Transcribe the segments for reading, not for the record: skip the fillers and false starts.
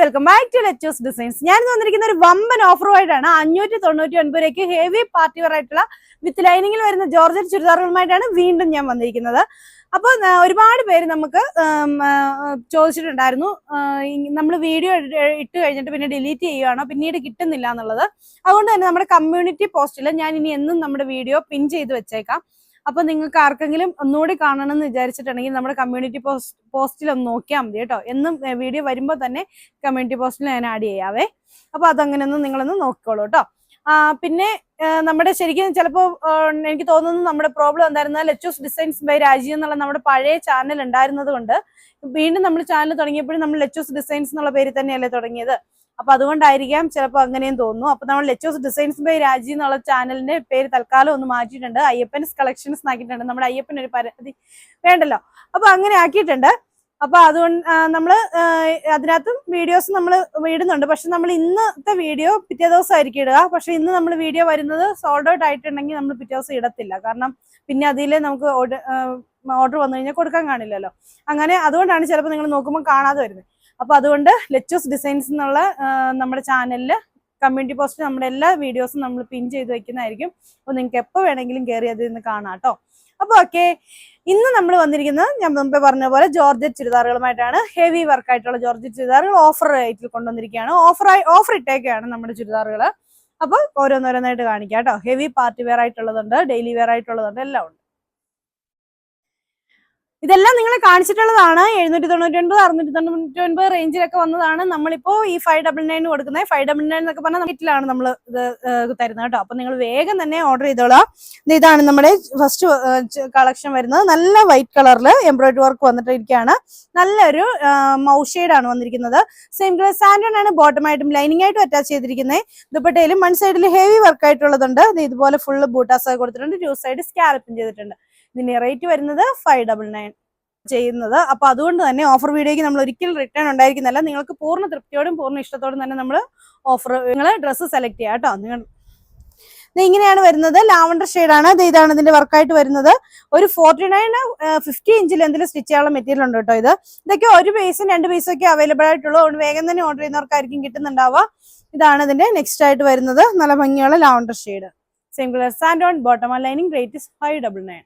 Welcome back to Letos designs. ഞാൻ വന്നിരിക്കുന്ന ഒരു വമ്പൻ ഓഫറുമായിട്ടാണ്. 599 രൂപയ്ക്ക് ഹെവി പാർട്ടി വെയർ ആയിട്ടുള്ള വിത്ത് ലൈനിങ്ങിൽ വരുന്ന ജോർജറ്റ് ചുരിദാറുകളുമായിട്ടാണ് വീണ്ടും ഞാൻ വന്നിരിക്കുന്നത്. അപ്പോൾ ഒരുപാട് പേര് നമുക്ക് ചോദിച്ചിട്ടുണ്ടായിരുന്നു, നമ്മൾ വീഡിയോ ഇട്ട് കഴിഞ്ഞിട്ട് പിന്നെ ഡിലീറ്റ് ചെയ്യുകയാണോ, പിന്നീട് കിട്ടുന്നില്ല എന്നുള്ളത്. അതുകൊണ്ട് തന്നെ നമ്മുടെ കമ്മ്യൂണിറ്റി പോസ്റ്റിൽ ഞാൻ ഇനി എന്നും നമ്മുടെ വീഡിയോ പിൻ ചെയ്ത് വെച്ചേക്കാം. അപ്പൊ നിങ്ങൾക്ക് ആർക്കെങ്കിലും ഒന്നുകൂടി കാണണം എന്ന് വിചാരിച്ചിട്ടുണ്ടെങ്കിൽ നമ്മുടെ കമ്മ്യൂണിറ്റി പോസ്റ്റിൽ ഒന്ന് നോക്കിയാൽ മതി കേട്ടോ. എന്നും വീഡിയോ വരുമ്പോൾ തന്നെ കമ്മ്യൂണിറ്റി പോസ്റ്റിൽ ഞാൻ ആഡ് ചെയ്യാവേ. അപ്പൊ അതങ്ങനെയൊന്നും നിങ്ങളൊന്ന് നോക്കിക്കോളൂ കേട്ടോ. പിന്നെ നമ്മുടെ ശരിക്കും ചിലപ്പോൾ എനിക്ക് തോന്നുന്നു നമ്മുടെ പ്രോബ്ലം എന്തായിരുന്ന ലെറ്റോസ് ഡിസൈൻസ് ബൈ രാജി എന്നുള്ള നമ്മുടെ പഴയ ചാനൽ ഉണ്ടായിരുന്നത് കൊണ്ട് വീണ്ടും നമ്മൾ ചാനൽ തുടങ്ങിയപ്പോഴും നമ്മൾ ലെറ്റോസ് ഡിസൈൻസ് എന്നുള്ള പേരിൽ തന്നെയല്ലേ തുടങ്ങിയത്. അപ്പൊ അതുകൊണ്ടായിരിക്കാം ചിലപ്പോൾ അങ്ങനെയും തോന്നുന്നു. അപ്പൊ നമ്മൾ ലെറ്റോസ് ഡിസൈൻസ് ബൈ രാജി എന്നുള്ള ചാനലിന്റെ പേര് തൽക്കാലം ഒന്ന് മാറ്റിയിട്ടുണ്ട്. അയ്യപ്പൻസ് കളക്ഷൻസ് ആക്കിയിട്ടുണ്ട്. നമ്മുടെ അയ്യപ്പൻ ഒരു പരാതി വേണ്ടല്ലോ, അപ്പൊ അങ്ങനെ ആക്കിയിട്ടുണ്ട്. അപ്പൊ അതുകൊണ്ട് നമ്മള് അതിനകത്തും വീഡിയോസ് നമ്മൾ ഇടുന്നുണ്ട്. പക്ഷെ നമ്മൾ ഇന്നത്തെ വീഡിയോ പിറ്റേ ദിവസം ആയിരിക്കും ഇടുക. പക്ഷെ ഇന്ന് നമ്മൾ വീഡിയോ വരുന്നത് സോൾഡ് ഔട്ട് ആയിട്ടുണ്ടെങ്കിൽ നമ്മൾ പിറ്റേ ദിവസം ഇടത്തില്ല. കാരണം പിന്നെ അതിൽ നമുക്ക് ഓർഡർ വന്നു കഴിഞ്ഞാൽ കൊടുക്കാൻ കാണില്ലല്ലോ. അങ്ങനെ അതുകൊണ്ടാണ് ചിലപ്പോൾ നിങ്ങൾ നോക്കുമ്പോൾ കാണാതെ വരുന്നത്. അപ്പൊ അതുകൊണ്ട് ലെറ്റോസ് ഡിസൈൻസ് എന്നുള്ള നമ്മുടെ ചാനലില് കമ്മ്യൂണിറ്റി പോസ്റ്റ് നമ്മുടെ എല്ലാ വീഡിയോസും നമ്മൾ പിൻ ചെയ്ത് വെക്കുന്നതായിരിക്കും. അപ്പൊ നിങ്ങൾക്ക് എപ്പോൾ വേണമെങ്കിലും കയറി അതിൽ നിന്ന് കാണാം കേട്ടോ. അപ്പൊ ഓക്കെ, ഇന്ന് നമ്മൾ വന്നിരിക്കുന്നത് ഞാൻ മുമ്പേ പറഞ്ഞ പോലെ ജോർജറ്റ് ചുരിദാറുകളുമായിട്ടാണ്. ഹെവി വർക്ക് ആയിട്ടുള്ള ജോർജറ്റ് ചുരിദാറുകൾ ഓഫർ റേറ്റിൽ കൊണ്ടുവന്നിരിക്കുകയാണ്. ഓഫർ ഇട്ടേക്കാണ് നമ്മുടെ ചുരിദാറുകൾ. അപ്പൊ ഓരോന്നോരോന്നായിട്ട് കാണിക്കാം കേട്ടോ. ഹെവി പാർട്ടി വെയർ ആയിട്ടുള്ളതുണ്ട്, ഡെയിലി വെയർ ആയിട്ടുള്ളതുണ്ട്, എല്ലാം ഉണ്ട്. ഇതെല്ലാം നിങ്ങളെ കാണിച്ചിട്ടുള്ളതാണ്. 799, 699 റേഞ്ചിലൊക്കെ വന്നതാണ്. നമ്മളിപ്പോ ഈ 599 കൊടുക്കുന്നത്. 599 എന്നൊക്കെ പറഞ്ഞാൽ വീട്ടിലാണ് നമ്മൾ ഇത് തരുന്നത് കേട്ടോ. അപ്പൊ നിങ്ങൾ വേഗം തന്നെ ഓർഡർ ചെയ്തോളാം. ഇതാണ് നമ്മുടെ ഫസ്റ്റ് കളക്ഷൻ വരുന്നത്. നല്ല വൈറ്റ് കളറിൽ എംബ്രോയിഡറി വർക്ക് വന്നിട്ടിരിക്കുകയാണ്. നല്ലൊരു മൗഷെയ്ഡാണ് വന്നിരിക്കുന്നത്. സെയിം കളർ സാൻഡോൺ ആണ് ബോട്ടമായിട്ടും ലൈനിങ് ആയിട്ടും അറ്റാച്ച് ചെയ്തിരിക്കുന്നത്. ദുപ്പട്ടയിലും വൺ സൈഡിൽ ഹെവി വർക്ക് ആയിട്ടുള്ളതുണ്ട്. ഇതുപോലെ ഫുള്ള് ബൂട്ടാസ് കൊടുത്തിട്ടുണ്ട്. 2 സൈഡ് സ്കാലപ്പും ചെയ്തിട്ടുണ്ട്. ഇതിന്റെ റേറ്റ് വരുന്നത് 599 ചെയ്യുന്നത്. അപ്പൊ അതുകൊണ്ട് തന്നെ ഓഫർ വീഡിയോയ്ക്ക് നമ്മൾ ഒരിക്കലും റിട്ടേൺ ഉണ്ടായിരിക്കുന്നില്ല. നിങ്ങൾക്ക് പൂർണ്ണ തൃപ്തിയോടും പൂർണ്ണ ഇഷ്ടത്തോടും തന്നെ നമ്മൾ നിങ്ങൾ ഡ്രസ്സ് സെലക്ട് ചെയ്യാം കേട്ടോ. നിങ്ങൾ ഇങ്ങനെയാണ് വരുന്നത്. ലാവണ്ടർ ഷെയ്ഡാണ്. ഇതാണ് ഇതിന്റെ വർക്കായിട്ട് വരുന്നത്. ഒരു 49 50 ഇഞ്ചിൽ എന്തെങ്കിലും സ്റ്റിച്ച് ചെയ്യാനുള്ള മെറ്റീരിയൽ ഉണ്ട് കേട്ടോ. ഇതൊക്കെ ഒരു പീസും 2 പീസും ഒക്കെ അവൈലബിൾ ആയിട്ടുള്ളൂ. അതുകൊണ്ട് വേഗം തന്നെ ഓർഡർ ചെയ്യുന്നവർക്കായിരിക്കും കിട്ടുന്നുണ്ടാവുക. ഇതാണ് ഇതിന്റെ നെക്സ്റ്റ് ആയിട്ട് വരുന്നത്. നല്ല ഭംഗിയുള്ള lavender shade. Same colour santoon bottom lining. Rate is 599.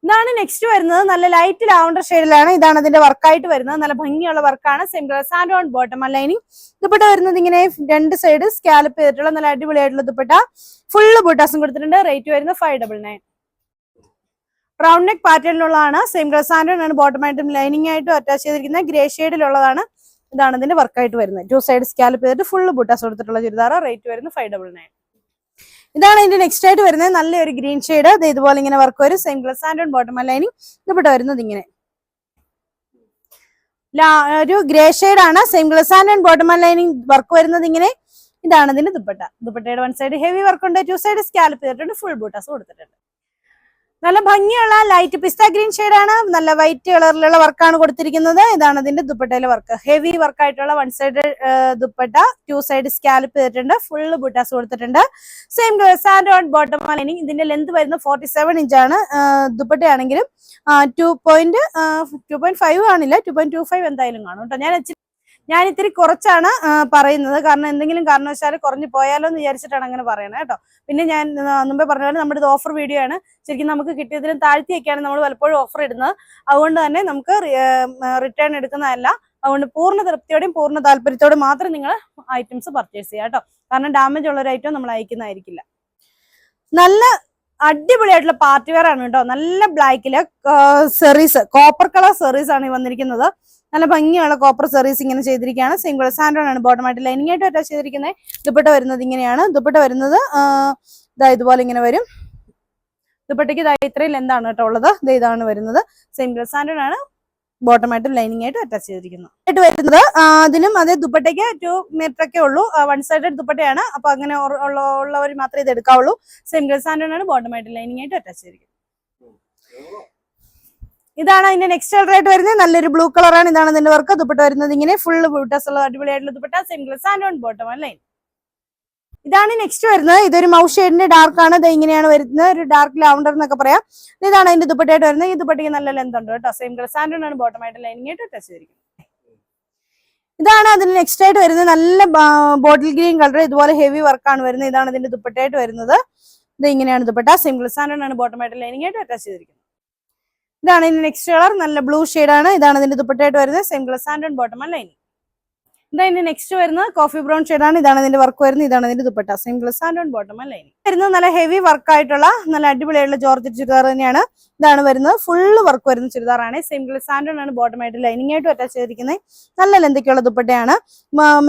ഇതാണ് നെക്സ്റ്റ് വരുന്നത്. നല്ല ലൈറ്റ് ലാവണ്ടർ ഷെയ്ഡിലാണ്. ഇതാണ് ഇതിന്റെ വർക്കായിട്ട് വരുന്നത്. നല്ല ഭംഗിയുള്ള വർക്കാണ്. Same colour santoon bottom lining. Dupatta വരുന്നത് ഇങ്ങനെ 2 സൈഡ് സ്കാലപ്പ് ചെയ്തിട്ടുള്ള നല്ല അടിപൊളിയായിട്ടുള്ള ദുപ്പട്ട. ഫുള്ള് ബൂട്ടാസും കൊടുത്തിട്ടുണ്ട്. റേറ്റ് വരുന്നത് 599. റൗണ്ട് നെക്ക് പാറ്റേണിലുള്ളതാണ്. സെയിം കളർ സാൻഡോൺ ആണ് ബോട്ടമായിട്ടും ലൈനിങ് ആയിട്ടും അറ്റാച്ച് ചെയ്തിരിക്കുന്നത്. ഗ്രേ ഷെയ്ഡിലുള്ളതാണ്. ഇതാണ് ഇതിന്റെ വർക്കായിട്ട് വരുന്നത്. 2 സൈഡ് സ്കാലപ്പ് ചെയ്തിട്ട് ഫുള്ള് ബൂട്ടാസ് കൊടുത്തിട്ടുള്ള ചുരിദാർ. റേറ്റ് വരുന്നത് 599. ഇതാണ് ഇതിന്റെ നെക്സ്റ്റ് ആയിട്ട് വരുന്നത്. നല്ലൊരു ഗ്രീൻ ഷെയ്ഡ്. ഇതുപോലെ ഇങ്ങനെ വർക്ക് വരും. Same colour santoon bottom lining. Dupatta വരുന്നത് ഇങ്ങനെ ഒരു ഗ്രേ ഷെയ്ഡാണ്. Same colour santoon bottom lining work വരുന്നത് ഇങ്ങനെ. ഇതാണ് ഇതിന്റെ ദുപ്പട്ട. ദുപ്പട്ടയുടെ 1 സൈഡ് ഹെവി വർക്ക് ഉണ്ട്. 2 സൈഡ് സ്കാലപ്പ് ചെയ്തിട്ടുണ്ട്. ഫുൾ ബൂട്ടാസ് കൊടുത്തിട്ടുണ്ട്. നല്ല ഭംഗിയുള്ള ലൈറ്റ് പിസ്ത ഗ്രീൻ ഷെയ്ഡാണ്. നല്ല വൈറ്റ് കളറിലുള്ള വർക്കാണ് കൊടുത്തിരിക്കുന്നത്. ഇതാണ് ഇതിന്റെ ദുപ്പട്ടയിലെ വർക്ക്. ഹെവി വർക്കായിട്ടുള്ള 1 സൈഡ് ദുപ്പട്ട. 2 സൈഡ് സ്കാലപ്പ് ചെയ്തിട്ടുണ്ട്. ഫുള്ള് ബൂട്ടാസ് കൊടുത്തിട്ടുണ്ട്. Same santoon bottom lining. ഇതിന്റെ ലെന്ത് വരുന്നത് 47 ഇഞ്ചാണ്. ദുപ്പട്ടയാണെങ്കിലും 2.5 കാണില്ല, 2.25 എന്തായാലും കാണും കേട്ടോ. ഞാൻ ഇത്തിരി കുറച്ചാണ് പറയുന്നത്. കാരണം എന്തെങ്കിലും കാരണവശാൽ കുറഞ്ഞു പോയാലോ എന്ന് വിചാരിച്ചിട്ടാണ് അങ്ങനെ പറയണത് കേട്ടോ. പിന്നെ ഞാൻ മുമ്പേ പറഞ്ഞ പോലെ നമ്മുടെ ഇത് ഓഫർ വീഡിയോ ആണ്. ശരിക്കും നമുക്ക് കിട്ടിയതിലും താഴ്ത്തിയൊക്കെയാണ് നമ്മൾ പലപ്പോഴും ഓഫർ ഇടുന്നത്. അതുകൊണ്ട് തന്നെ നമുക്ക് റിട്ടേൺ എടുക്കുന്നതല്ല. അതുകൊണ്ട് പൂർണ്ണ തൃപ്തിയോടെയും പൂർണ്ണ താല്പര്യത്തോടും മാത്രം നിങ്ങൾ ഐറ്റംസ് പർച്ചേസ് ചെയ്യാം കേട്ടോ. കാരണം ഡാമേജ് ഉള്ള ഒരു ഐറ്റം നമ്മൾ അയക്കുന്നതായിരിക്കില്ല. നല്ല അടിപൊളിയായിട്ടുള്ള പാർട്ടി വെയർ ആണ് കേട്ടോ. നല്ല ബ്ലാക്കില് സെറീസ്, കോപ്പർ കളർ സെറീസ് ആണ് വന്നിരിക്കുന്നത്. നല്ല ഭംഗിയുള്ള കോപ്പർ സെറീസ് ഇങ്ങനെ ചെയ്തിരിക്കുകയാണ്. സെയിം കളർ സാൻഡോൺ ആണ് ബോട്ടമായിട്ട് ലൈനിങ് ആയിട്ട് അറ്റാച്ച് ചെയ്തിരിക്കുന്നത്. ദുപ്പട്ട വരുന്നത് ഇങ്ങനെയാണ്. ദുപ്പട്ട വരുന്നത് ഇതുപോലെ ഇങ്ങനെ വരും. ദുപ്പട്ടയ്ക്ക് ഇത്രയും ലെന്താണ് കേട്ടോ ഉള്ളത്. ഇതാണ് വരുന്നത്. സെയിം കളർ സാൻഡോൺ ആണ് ബോട്ടമായിട്ടും ലൈനിങ് ആയിട്ടും അറ്റാച്ച് ചെയ്തിരിക്കുന്നു. ആയിട്ട് വരുന്നത് അതിനും അതേ ദുപ്പട്ടയ്ക്ക് 2 മീറ്റർ ഒക്കെ ഉള്ളൂ. 1 സൈഡഡ് ദുപ്പട്ടയാണ്. അപ്പൊ അങ്ങനെ ഉള്ളവർ മാത്രമേ ഇത് എടുക്കാവുള്ളൂ. സെയിം കളർ സാൻഡോൺ ആണ് ബോട്ടമായിട്ടും ലൈനിങ് ആയിട്ട് അറ്റാച്ച് ചെയ്തിരിക്കുന്നത്. ഇതാണ് അതിന്റെ നെക്സ്റ്റ് കളർ ആയിട്ട് വരുന്നത്. നല്ലൊരു ബ്ലൂ കളറാണ്. ഇതാണ് ഇതിന്റെ വർക്ക്. ദുപ്പട്ട വരുന്നത് ഇങ്ങനെ ഫുള്ള് ബൂട്ടാസ് ഉള്ള അടിപൊളിയായിട്ടുള്ള dupatta. Same colour santoon bottom line. ഇതാണ് നെക്സ്റ്റ് വരുന്നത്. ഇതൊരു മൗ ഷെയ്ഡിന്റെ ഡാർക്ക് ആണ്. ഇത് ഇങ്ങനെയാണ് വരുന്നത്. ഒരു ഡാർക്ക് ലാവണ്ടർ എന്നൊക്കെ പറയാം. ഇതാണ് അതിന്റെ ദുപ്പട്ടയായിട്ട് വരുന്നത്. ഈ ദുപ്പട്ടയ്ക്ക് നല്ല ലെന്ത് ഉണ്ട് കേട്ടോ. സെയിം കളർ സാൻഡോൺ ആണ് ബോട്ടമായിട്ട് ലൈനിങ് ആയിട്ട് അറ്റാച്ച് ചെയ്തിരിക്കുന്നത്. ഇതാണ് അതിന് നെക്സ്റ്റ് ആയിട്ട് വരുന്നത്. നല്ല ബോട്ടിൽ ഗ്രീൻ കളർ, ഇതുപോലെ ഹെവി വർക്കാണ് വരുന്നത്. ഇതാണ് ഇതിന്റെ ദുപ്പട്ടയായിട്ട് വരുന്നത്. ഇത് ഇങ്ങനെയാണ് ദുപ്പട്ട. സിംഗിൾ സാൻഡോൺ ആണ് ബോട്ടം ആയിട്ട് ലൈനിങ് ആയിട്ട് അറ്റാച്ച് ചെയ്തിരിക്കുന്നത്. ഇതാണ് ഇതിന്റെ നെക്സ്റ്റ് കളർ, നല്ല ബ്ലൂ ആണ്. ഇതാണ് ഇതിന്റെ ദുപ്പട്ടയായിട്ട് വരുന്നത്. സിംഗിൾ സാൻഡോൺ ബോട്ടം ആണ് ലൈനിങ്. ഇതാ ഇതിന്റെ നെക്സ്റ്റ് വരുന്നത് കോഫി ബ്രൗൺ ആണ്. ഇതാണ് ഇതിന്റെ വർക്ക് വരുന്നത്. ഇതാണ് ഇതിന്റെ ദുപ്പട്ട. സിംഗിൾ സാൻഡോൺ ബോട്ടം ആണ് ലൈനിങ് വരുന്നത്. നല്ല ഹെവി വർക്ക് ആയിട്ടുള്ള നല്ല അടിപൊളിയായിട്ടുള്ള ജോർജറ്റ് ചുരിദാർ തന്നെയാണ്. ഇതാണ് വരുന്നത്. ഫുള്ള് വർക്ക് വരുന്ന ചുരിദാറാണ്. സിംഗിൾ സാൻഡോൺ ആണ് ബോട്ടം ആയിട്ട് ലൈനിങ് ആയിട്ട് അറ്റാച്ച് ചെയ്തിരിക്കുന്നത്. നല്ല ലെന്തൊക്കെയുള്ള ദുപ്പട്ടയാണ്.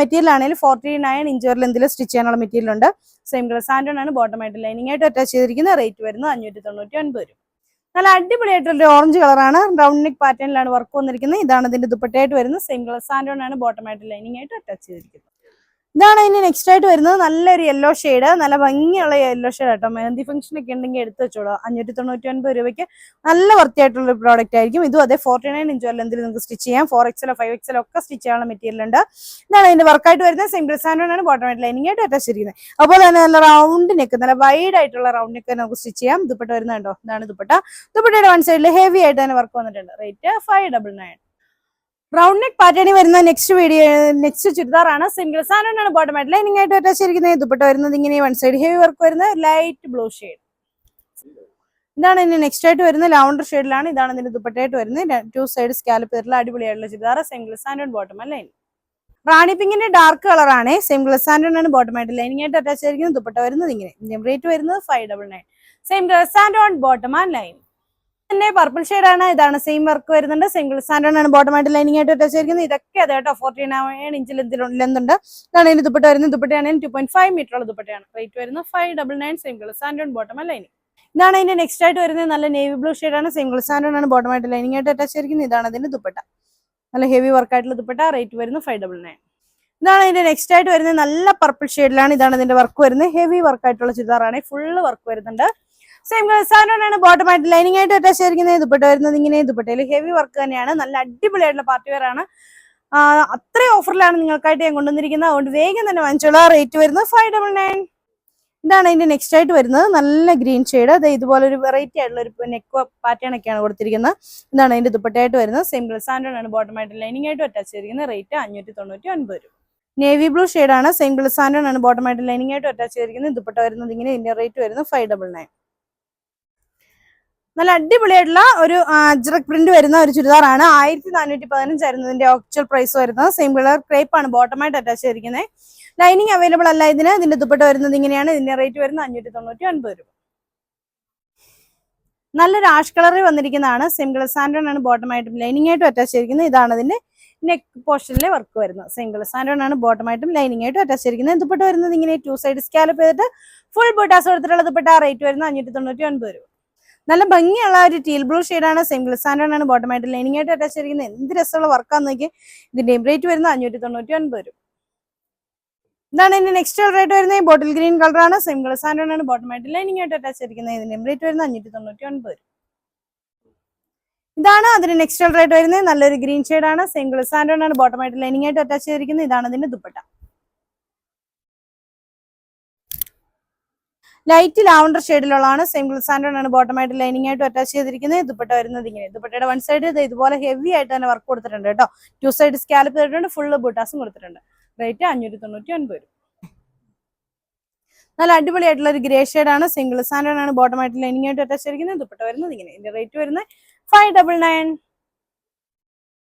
മെറ്റീരിയൽ ആണെങ്കിൽ 49 ഇഞ്ച് ലെന്തിൽ സ്റ്റിച്ച് ചെയ്യാനുള്ള മെറ്റീരിയൽ ഉണ്ട്. സിംഗിൾ സാൻഡോൺ ആണ് ബോട്ടം ആയിട്ട് ലൈനിങ് ആയിട്ട് അറ്റാച്ച് ചെയ്തിരിക്കുന്നത്. റേറ്റ് വരുന്നത് 599 രൂപ. നല്ല അടിപൊളിയായിട്ടുള്ള ഓറഞ്ച് കളറാണ്. റൗണ്ട് നെക്ക് പാറ്റേണിലാണ് വർക്ക് വന്നിരിക്കുന്നത്. ഇതാണ് ഇതിന്റെ ദുപ്പട്ടയായിട്ട് വരുന്നത്. സിംഗിൾ സാൻഡോൺ ആണ് ബോട്ടം ആയിട്ട് ലൈനിങ് ആയിട്ട് അറ്റാച്ച് ചെയ്തിരിക്കുന്നത്. ഇതാണ് ഇതിന് നെക്സ്റ്റ് ആയിട്ട് വരുന്നത്. നല്ലൊരു യെല്ലോ ഷെയ്ഡ്, നല്ല ഭംഗിയുള്ള യെല്ലോ ഷെയ്ഡ് കേട്ടോ. മെഹന്തി ഫംഗ്ഷൻ ഒക്കെ ഉണ്ടെങ്കിൽ എടുത്ത് വെച്ചോളൂ. 599 രൂപയ്ക്ക് നല്ല വൃത്തിയായിട്ടുള്ള ഒരു പ്രോഡക്റ്റ് ആയിരിക്കും. ഇതും അതേ 49 ഇഞ്ച് ലെന്തിൽ നിങ്ങൾക്ക് സ്റ്റിച്ച് ചെയ്യാം. 4XL 5XL ഒക്കെ സ്റ്റിച്ച് ചെയ്യാനുള്ള മെറ്റീരിയൽ ഉണ്ട്. ഇതാണ് ഇതിന്റെ വർക്കായിട്ട് വരുന്നത്. സിംഗിൾ സാൻഡോൺ ആണ് ബോട്ടം ആയിട്ട് ലൈനിങ് ആയിട്ട് അറ്റാച്ച് ചെയ്തിരിക്കുന്നത്. അതുപോലെ തന്നെ നല്ല റൗണ്ട് നെക്ക്, നല്ല വൈഡ് ആയിട്ടുള്ള റൗണ്ട് നെക്ക് നമുക്ക് സ്റ്റിച്ച് ചെയ്യാം. ദുപ്പട്ട വരുന്നുണ്ടോ, ഇതാണ് ദുപ്പട്ട. ദുപ്പട്ടയുടെ വൺ സൈഡിൽ ഹെവി ആയിട്ട് തന്നെ വർക്ക് വന്നിട്ടുണ്ട്. റേറ്റ് 599. റൗണ്ട് നെക്ക് പാറ്റേണിൽ വരുന്ന നെക്സ്റ്റ് ചുരിദാറാണ്. സിംഗിൾ സാൻഡോൺ ആണ് ബോട്ടം ആയിട്ട് ലൈനിങ് ആയിട്ട് അറ്റാച്ച് ചെയ്തിരിക്കുന്നത്. ദുപ്പട്ട വരുന്നത് ഇങ്ങനെ വൺ സൈഡ് ഹെവി വർക്ക് വരുന്നത് ലൈറ്റ് ബ്ലൂ ഷെയ്ഡ്. ഇതാണ് ഇതിന്റെ നെക്സ്റ്റ് ആയിട്ട് വരുന്നത്. ലാവണ്ടർ ഷെയ്ഡിലാണ്. ഇതാണ് ഇതിന്റെ ദുപ്പട്ടയായിട്ട് വരുന്നത്. 2 സൈഡ് സ്കാലപ്പ് ചെയ്തിട്ടുള്ള അടിപൊളിയായിട്ടുള്ള ചുരിദാർ. സിംഗിൾ സാൻഡോൺ ബോട്ടം ആണ് ലൈനിങ്. റാണി പിങ്കിന്റെ ഡാർക്ക് കളറാണ്. സിംഗിൾ സാൻഡോൺ ആണ് ബോട്ടം ആയിട്ട് ലൈനിങ് ആയിട്ട് അറ്റാച്ച് ചെയ്തിരിക്കുന്നത്. ദുപ്പട്ട വരുന്നത് ഇങ്ങനെ. റേറ്റ് വരുന്നത് 599. സിംഗിൾ സാൻഡോൺ ബോട്ടം ആണ് ലൈനിങ്. തന്നെ പർപ്പിൾ ആണ്. ഇതാണ് സെയിം വർക്ക് വരുന്നുണ്ട്. സിംഗിൾ സാൻഡോൺ ആണ് ബോട്ടം ആയിട്ട് ലൈനിങ് ആയിട്ട് അറ്റാച്ച് ചെയ്തിരിക്കുന്നത്. ഇതൊക്കെ അതെ കേട്ടോ. 49 ഇഞ്ച് ലെന്ത് ഉണ്ട്. ഇതാണ് ഇതിന്റെ ദുപ്പട്ട വരുന്നത്. ദുപ്പട്ടയാണെങ്കിൽ 2.5 മീറ്റർ ഉള്ള ദുപ്പട്ടയാണ്. റേറ്റ് വരുന്നത് 599. സിംഗിൾ സാൻഡോൺ ബോട്ടം ആണ് ലൈനിങ്. ഇതാണ് ഇതിന്റെ നെക്സ്റ്റ് ആയിട്ട് വരുന്നത്. നല്ല നേവി ബ്ലൂ ആണ്. സിംഗിൾ സാൻഡോൺ ആണ് ബോട്ടം ആയിട്ട് ലൈനിങ് ആയിട്ട് അറ്റാച്ച് ചെയ്തിരിക്കുന്നത്. ഇതാണ് ഇതിന്റെ ദുപ്പട്ട. നല്ല ഹെവി വർക്ക് ആയിട്ടുള്ള ദുപ്പട്ട. റേറ്റ് വരുന്നത് 599. ഇതാണ് ഇതിന്റെ നെക്സ്റ്റ് ആയിട്ട് വരുന്നത്. നല്ല പർപ്പിൾ ഷെയ്ഡിലാണ്. ഇതാണ് ഇതിന്റെ വർക്ക് വരുന്നത്. ഹെവി വർക്ക് ആയിട്ടുള്ള ചുരിദാറാണ്. ഫുള്ള് വർക്ക് വരുന്നുണ്ട്. സിംഗിൾ സാൻഡോൺ ആണ് ബോട്ടം ആയിട്ട് ലൈനിങ് ആയിട്ട് അറ്റാച്ച് ചെയ്തിരിക്കുന്നത്. ദുപ്പട്ട വരുന്നത് ഇങ്ങനെ. ദുപ്പട്ടയിൽ ഹെവി വർക്ക് തന്നെയാണ്. നല്ല അടിപൊളിയായിട്ടുള്ള പാർട്ടി വെയർ ആണ്. അത്രയും ഓഫറിലാണ് നിങ്ങൾക്കായിട്ട് ഞാൻ കൊണ്ടുവന്നിരിക്കുന്നത്. അതുകൊണ്ട് വേഗം തന്നെ വാങ്ങിച്ചോളൂ. റേറ്റ് വരുന്നത് 599. ഇതാണ് ഇതിന്റെ നെക്സ്റ്റ് ആയിട്ട് വരുന്നത്. നല്ല ഗ്രീൻ ഷെയ്ഡ്. അത് ഇതുപോലെ ഒരു വെറൈറ്റി ആയിട്ടുള്ള ഒരു നെക്ക് പാറ്റേൺ ഒക്കെയാണ് കൊടുത്തിരിക്കുന്നത്. ഇതാണ് ഇതിന്റെ ദുപ്പട്ടയായിട്ട് വരുന്നത്. സിംഗിൾ സാൻഡോൺ ആണ് ബോട്ടം ആയിട്ട് ലൈനിങ് ആയിട്ട് അറ്റാച്ച് ചെയ്തിരിക്കുന്നത്. റേറ്റ് 599 രൂപ. നേവി ബ്ലൂ ആണ്. സിംഗിൾ സാൻഡോൺ ആണ് ബോട്ടം ആയിട്ട് ലൈനിങ് ആയിട്ട് അറ്റാച്ച് ചെയ്തിരിക്കുന്നത്. ദുപ്പട്ട വരുന്നത് ഇങ്ങനെ. ഇതിന്റെ റേറ്റ് വരുന്നത് 599. നല്ല അടിപൊളിയായിട്ടുള്ള ഒരു അജ്രക് പ്രിന്റ് വരുന്ന ഒരു ചുരിദാറാണ്. 1415 ആയിരുന്നു ഇതിന്റെ ആക്ച്വൽ പ്രൈസ് വരുന്നത്. സെയിം കളർ ക്രേപ്പ് ആണ് ബോട്ടം ആയിട്ട് അറ്റാച്ച് ചെയ്തിരിക്കുന്നത്. ലൈനിങ് അവൈലബിൾ അല്ല ഇതിന്. ഇതിന്റെ ദുപ്പട്ട വരുന്നത് ഇങ്ങനെയാണ്. ഇതിന്റെ റേറ്റ് വരുന്നത് 599 രൂപ. നല്ലൊരു ആഷ് കളറിൽ വന്നിരിക്കുന്നതാണ്. സിംഗിൾ സാൻഡോൺ ആണ് ബോട്ടം ആയിട്ടും ലൈനിങ് ആയിട്ടും അറ്റാച്ച് ചെയ്തിരിക്കുന്നത്. ഇതാണ് ഇതിന്റെ നെക്ക് പോർഷനിലെ വർക്ക് വരുന്നത്. സിംഗിൾ സാൻഡോൺ ആണ് ബോട്ടം ആയിട്ടും ലൈനിങ് ആയിട്ടും അറ്റാച്ച് ചെയ്തിരിക്കുന്നത്. ദുപ്പട്ട വരുന്നത് ഇങ്ങനെ 2 സൈഡ് സ്കാലപ്പ് ചെയ്തിട്ട് ഫുൾ ബൂട്ടാസ് കൊടുത്തിട്ടുള്ള ദുപ്പട്ട. റേറ്റ് വരുന്നത് 599 രൂപ. നല്ല ഭംഗിയുള്ള ഒരു ടീൽ ബ്ലൂ ആണ്. സിംഗിൾ സാൻഡോൺ ആണ് ബോട്ടം ആയിട്ട് ലൈനിങ് ആയിട്ട് അറ്റാച്ച് ചെയ്തിരിക്കുന്നത്. എന്ത് രസമുള്ള വർക്കാന്ന് നോക്കി. ഇതിന്റെ റേറ്റ് വരുന്നത് 599 രൂപ. ഇതാണ് ഇതിന്റെ നെക്സ്റ്റ് റേറ്റ് വരുന്നത്. ബോട്ടിൽ ഗ്രീൻ കളറാണ്. സിംഗിൾ സാൻഡോൺ ആണ് ബോട്ടം ആയിട്ട് ലൈനിങ് ആയിട്ട് അറ്റാച്ച് ചെയ്തിരിക്കുന്നത്. ഇതിന്റെ റേറ്റ് വരുന്നത് 599 രൂപ. ഇതാണ് അതിന്റെ നെക്സ്റ്റ് റേറ്റ് വരുന്നത്. നല്ലൊരു ഗ്രീൻ ആണ്. സിംഗിൾ സാൻഡോൺ ആണ് ബോട്ടം ആയിട്ട് ലൈനിങ് ആയിട്ട് അറ്റാച്ച് ചെയ്തിരിക്കുന്നത്. ഇതാണ് ഇതിന്റെ ദുപ്പട്ട. ലൈറ്റ് ലാവണ്ടർ ഷെയ്ഡിലുള്ളതാണ്. സിംഗിൾ സാൻഡോൺ ആണ് ബോട്ടം ആയിട്ട് ലൈനിങ് ആയിട്ട് അറ്റാച്ച് ചെയ്തിരിക്കുന്നത്. ദുപ്പട്ട വരുന്നത് ഇങ്ങനെ. ദുപ്പട്ടയുടെ വൺ സൈഡ് ഇതുപോലെ ഹെവി ആയിട്ട് തന്നെ വർക്ക് കൊടുത്തിട്ടുണ്ട് കേട്ടോ. 2 സൈഡ് സ്കാലപ്പ് ചെയ്തിട്ടുണ്ട്. ഫുള്ള് ബൂട്ടാസും കൊടുത്തിട്ടുണ്ട്. റേറ്റ് 599 രൂപ. നല്ല അടിപൊളിയായിട്ടുള്ള ഒരു ഗ്രേ ആണ്. സിംഗിൾ സാൻഡോൺ ആണ് ബോട്ടം ആയിട്ട് ലൈനിങ് ആയിട്ട് അറ്റാച്ച് ചെയ്തിരിക്കുന്നത്. ദുപ്പട്ട വരുന്നത് ഇങ്ങനെ. ഇതിന്റെ റേറ്റ് വരുന്നത് 599.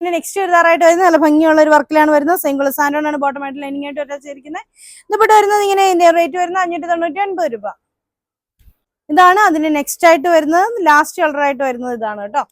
പിന്നെ നെക്സ്റ്റ് ചുരിദാറായിട്ട് വരുന്നത് നല്ല ഭംഗിയുള്ള ഒരു വർക്കിലാണ് വരുന്നത്. സിംഗിൾ സാൻഡോൺ ആണ് ബോട്ടം ആയിട്ട് ലൈനിങ് ആയിട്ട് അറ്റാച്ച് ചെയ്തിരിക്കുന്നത്. ദുപ്പട്ട വരുന്നത് ഇങ്ങനെ. ഇതിന്റെ റേറ്റ് വരുന്നത് 599 രൂപ. ഇതാണ് അതിന്റെ നെക്സ്റ്റ് ആയിട്ട് വരുന്നത്. ലാസ്റ്റ് കളർ ആയിട്ട് വരുന്നത് ഇതാണ് കേട്ടോ.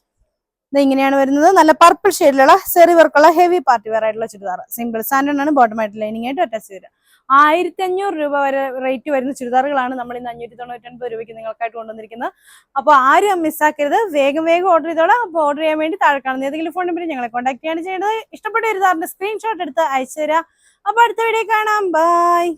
ഇത് ഇങ്ങനെയാണ് വരുന്നത്. നല്ല പർപ്പിൾ ഷെയ്ഡിലുള്ള സെറി വർക്കുള്ള ഹെവി പാർട്ടി വെയർ ആയിട്ടുള്ള ചുരിദാർ. സിംഗിൾ സാൻഡോൺ ആണ് ബോട്ടം ആയിട്ട് ലൈനിങ് ആയിട്ട് അറ്റാച്ച് ചെയ്തത്. 1500 രൂപ വരെ റേറ്റ് വരുന്ന ചുരിദാറുകളാണ് നമ്മൾ ഇന്ന് 599 രൂപയ്ക്ക് നിങ്ങൾക്കായിട്ട് കൊണ്ടുവന്നിരിക്കുന്നത്. അപ്പോൾ ആരും മിസ്സാക്കരുത്. വേഗം ഓർഡർ ചെയ്തോളാം. അപ്പോൾ ഓർഡർ ചെയ്യാൻ വേണ്ടി താഴെ കാണുന്ന ഏതെങ്കിലും ഫോൺ നമ്പറിൽ ഞങ്ങളെ കോൺടാക്ട് ചെയ്യാണ് ചെയ്യേണ്ടത്. ഇഷ്ടപ്പെട്ട ചുരിദാറിന്റെ സ്ക്രീൻഷോട്ട് എടുത്ത് അയച്ചു തരാം. അപ്പോൾ അടുത്ത വീഡിയോ കാണാം. ബൈ.